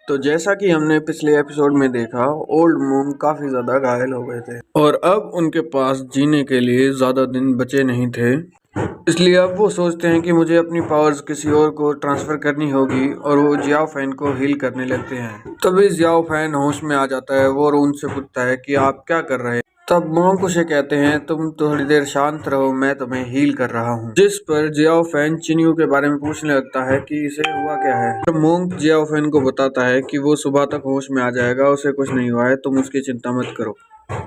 तो जैसा कि हमने पिछले एपिसोड में देखा, ओल्ड मूंग काफी ज्यादा घायल हो गए थे और अब उनके पास जीने के लिए ज्यादा दिन बचे नहीं थे। इसलिए अब वो सोचते हैं कि मुझे अपनी पावर्स किसी और को ट्रांसफर करनी होगी और वो जियाओ फैन को हील करने लगते हैं। तभी जियाओ फैन होश में आ जाता है वो और उनसे पूछता है कि आप क्या कर रहे हैं। तब मोंग उसे कहते हैं तुम थोड़ी देर शांत रहो, मैं तुम्हें हील कर रहा हूँ। जिस पर जियाओ फैन चिन्यू के बारे में पूछने लगता है कि इसे हुआ क्या है। तो मोंग जियाओ फैन को बताता है कि वो सुबह तक होश में आ जाएगा, उसे कुछ नहीं हुआ है, तुम उसकी चिंता मत करो।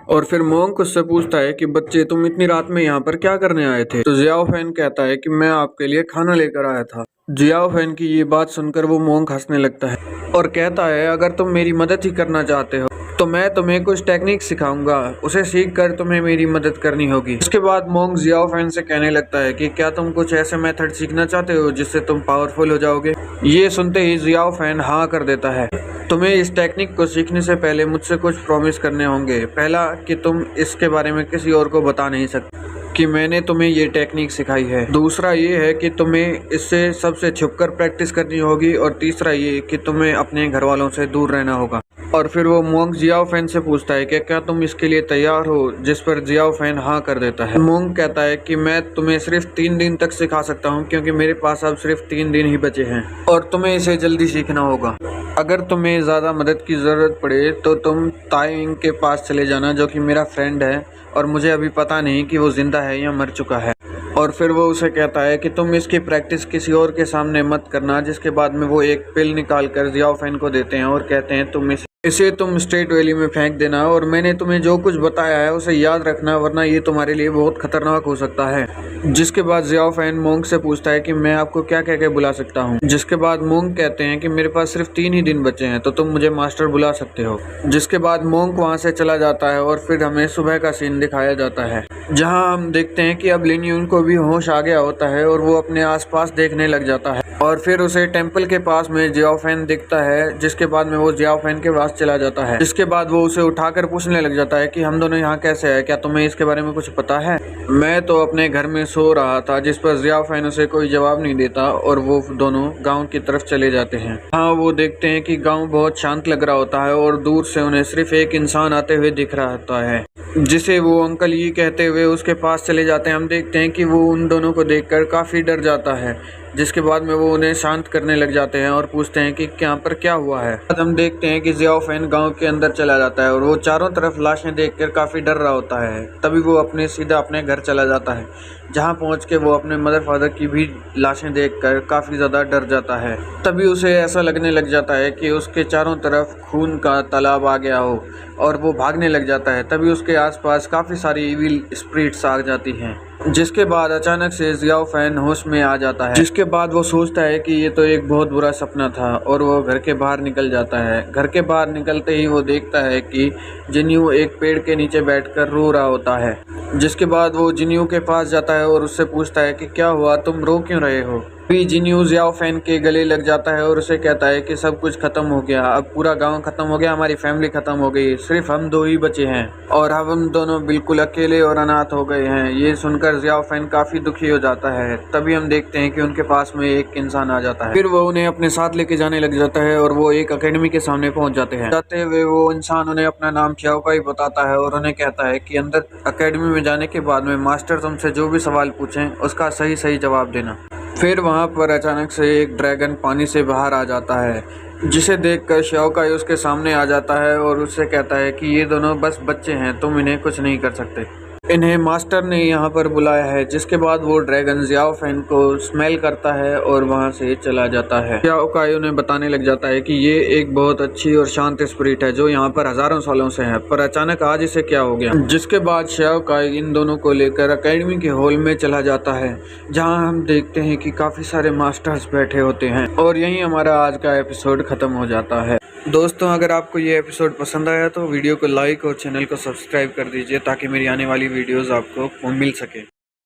और फिर मोंग उससे पूछता है कि बच्चे तुम इतनी रात में यहाँ पर क्या करने आए थे। तो जियाओ फैन कहता है कि मैं आपके लिए खाना लेकर आया था। जियाओ फैन की ये बात सुनकर वो मोंग हंसने लगता है और कहता है अगर तुम मेरी मदद ही करना चाहते हो तो मैं तुम्हें कुछ टेक्निक सिखाऊंगा, उसे सीख कर तुम्हें मेरी मदद करनी होगी। उसके बाद मोंग जियाओ फैन से कहने लगता है कि क्या तुम कुछ ऐसे मेथड सीखना चाहते हो जिससे तुम पावरफुल हो जाओगे। ये सुनते ही जियाओ फैन हाँ कर देता है। तुम्हें इस टेक्निक को सीखने से पहले मुझसे कुछ प्रॉमिस करने होंगे। पहला कि तुम इसके बारे में किसी और को बता नहीं सकते कि मैंने तुम्हें ये टेक्निक सिखाई है। दूसरा ये है कि तुम्हें इससे सबसे छुपकर प्रैक्टिस करनी होगी और तीसरा ये कि तुम्हें अपने घर वालों से दूर रहना होगा। और फिर वो मोंग जियाओ फैन से पूछता है कि क्या तुम इसके लिए तैयार हो, जिस पर जियाओ फैन हाँ कर देता है। मोंग कहता है कि मैं तुम्हें सिर्फ 3 दिन तक सिखा सकता हूँ क्योंकि मेरे पास अब सिर्फ 3 दिन ही बचे हैं और तुम्हें इसे जल्दी सीखना होगा। अगर तुम्हें ज़्यादा मदद की ज़रूरत पड़े तो तुम ताइंग के पास चले जाना, जो कि मेरा फ्रेंड है और मुझे अभी पता नहीं कि वो जिंदा है या मर चुका है। और फिर वो उसे कहता है कि तुम इसकी प्रैक्टिस किसी और के सामने मत करना। जिसके बाद में वो एक पिल निकाल कर जियाओ फैन को देते हैं और कहते हैं तुम इसे तुम स्ट्रेट वैली में फेंक देना और मैंने तुम्हें जो कुछ बताया है उसे याद रखना, वरना ये तुम्हारे लिए बहुत खतरनाक हो सकता है। जिसके बाद जियाओ फैन मोंग से पूछता है कि मैं आपको क्या कह के बुला सकता हूँ। जिसके बाद मोंग कहते हैं कि मेरे पास सिर्फ 3 ही दिन बचे हैं तो तुम मुझे मास्टर बुला सकते हो। जिसके बाद मोंग वहाँ से चला जाता है और फिर हमें सुबह का सीन दिखाया जाता है जहाँ हम देखते हैं कि अब लिन यून को भी होश आ गया होता है और वो अपने आसपास देखने लग जाता है और फिर उसे टेंपल के पास में जियाओ फैन दिखता है। जिसके बाद में वो जियाओ फैन के पास चला जाता है। जिसके बाद वो उसे उठाकर पूछने लग जाता है कि हम दोनों यहाँ कैसे हैं, क्या तुम्हें इसके बारे में कुछ पता है। मैं तो अपने घर में सो रहा था। जिस पर जियाओ फैन उसे कोई जवाब नहीं देता और वो दोनों गाँव की तरफ चले जाते हैं। हाँ, वो देखते हैं कि गाँव बहुत शांत लग रहा होता है और दूर से उन्हें सिर्फ एक इंसान आते हुए दिख रहा होता है जिसे वो अंकल ये कहते हुए उसके पास चले जाते हैं। हम देखते हैं कि वो उन दोनों को देखकर काफ़ी डर जाता है। जिसके बाद में वो उन्हें शांत करने लग जाते हैं और पूछते हैं कि यहाँ पर क्या हुआ है। हम देखते हैं कि जियाओ फैन गांव के अंदर चला जाता है और वो चारों तरफ लाशें देखकर काफ़ी डर रहा होता है। तभी वो सीधा अपने घर चला जाता है, जहाँ पहुँच के वो अपने मदर फादर की भी लाशें देखकर काफ़ी ज़्यादा डर जाता है। तभी उसे ऐसा लगने लग जाता है कि उसके चारों तरफ खून का तालाब आ गया हो और वो भागने लग जाता है। तभी उसके आसपास काफ़ी सारी इविल स्पिरिट्स आ जाती हैं। जिसके बाद अचानक से जियाओ फैन होश में आ जाता है। जिसके बाद वो सोचता है कि ये तो एक बहुत बुरा सपना था और वो घर के बाहर निकल जाता है। घर के बाहर निकलते ही वो देखता है कि जिन्यू एक पेड़ के नीचे बैठकर रो रहा होता है। जिसके बाद वो जिन्यू के पास जाता है और उससे पूछता है कि क्या हुआ, तुम रो क्यों रहे हो। फिर जिन्यू जियाओ फैन के गले लग जाता है और उसे कहता है कि सब कुछ खत्म हो गया, अब पूरा गांव खत्म हो गया, हमारी फैमिली खत्म हो गई, सिर्फ हम 2 ही बचे हैं और अब हम दोनों बिल्कुल अकेले और अनाथ हो गए हैं। ये सुनकर जियाओ फैन काफी दुखी हो जाता है। तभी हम देखते हैं कि उनके पास में एक इंसान आ जाता है। फिर वो उन्हें अपने साथ लेके जाने लग जाता है और वो एक अकेडमी के सामने पहुंच जाते हैं। जाते हुए वो इंसान उन्हें अपना नाम शाओकाई बताता है और उन्हें कहता है कि अंदर अकेडमी में जाने के बाद में मास्टर तुमसे जो भी सवाल पूछें उसका सही सही जवाब देना। फिर वहाँ पर अचानक से एक ड्रैगन पानी से बाहर आ जाता है, जिसे देखकर शाओकाई उसके सामने आ जाता है और उससे कहता है कि ये दोनों बस बच्चे हैं, तुम इन्हें कुछ नहीं कर सकते, इन्हें मास्टर ने यहाँ पर बुलाया है। जिसके बाद वो ड्रैगन जियाओ फैन को स्मेल करता है और वहाँ से चला जाता है। शाओकाई उन्हें बताने लग जाता है कि ये एक बहुत अच्छी और शांत स्पिरिट है जो यहाँ पर हजारों सालों से है, पर अचानक आज इसे क्या हो गया। जिसके बाद शाओकाई इन दोनों को लेकर अकेडमी के हॉल में चला जाता है, जहाँ हम देखते हैं कि काफी सारे मास्टर्स बैठे होते हैं और यहीं हमारा आज का एपिसोड खत्म हो जाता है। दोस्तों, अगर आपको ये एपिसोड पसंद आया तो वीडियो को लाइक और चैनल को सब्सक्राइब कर दीजिए ताकि मेरी आने वाली वीडियोस आपको मिल सके।